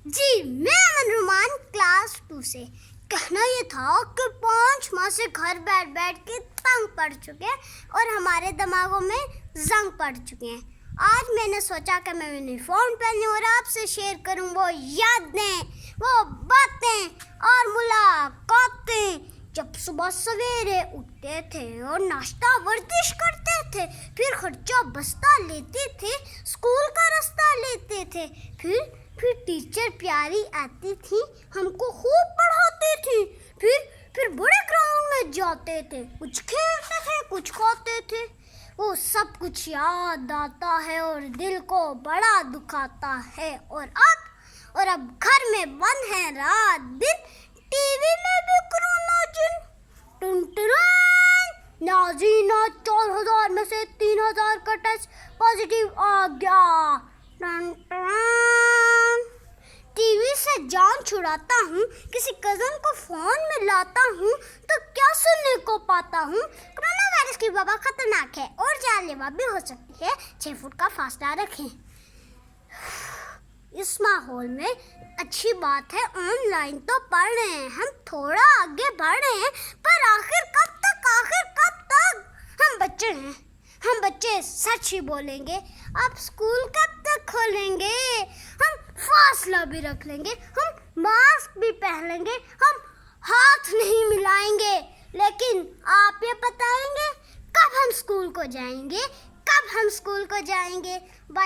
जी, मैं अमन रुमान क्लास 2 से। कहना ये था कि 5 माह से घर बैठ बैठ के तंग पड़ चुके हैं और हमारे दिमागों में जंग पड़ चुके हैं। आज मैंने सोचा कि मैं यूनिफॉर्म पहनूं और आपसे शेयर करूं वो यादें, वो बातें और मुलाकातें जब सुबह सवेरे उठते थे और नाश्ता वर्जिश करते थे, फिर खर्चा बस्ता लेते थे, स्कूल का रास्ता लेते थे, फिर टीचर प्यारी आती थी, हमको खूब पढ़ाती थी, फिर बड़े ग्राउंड में जाते थे, कुछ खेलते थे, कुछ खाते थे। वो सब कुछ याद आता है और दिल को बड़ा दुखाता है। और अब घर में बंद है रात दिन, टीवी में भी कोरोना जिन। टुनटुन नाजीना 4000 में से 3000 का टेस्ट पॉजिटिव आ गया। टीवी से जान छुड़ाता हूँ, किसी कजन को फोन में लाता हूँ तो क्या सुनने को पाता हूँ। कोरोना वायरस की वबा खतरनाक है और जानलेवा भी हो सकती है, 6 फुट का फासला रखें। इस माहौल में अच्छी बात है ऑनलाइन तो पढ़ रहे हैं, हम थोड़ा आगे बढ़ रहे हैं, पर आखिर कब तक हम बच्चे हैं, हम बच्चे सच ही बोलेंगे। अब स्कूल कब तक खोलेंगे, हम फासला भी रख लेंगे, हम मास्क भी पहन लेंगे, हम हाथ नहीं मिलाएंगे, लेकिन आप ये बताएंगे कब हम स्कूल को जाएंगे, कब हम स्कूल को जाएंगे।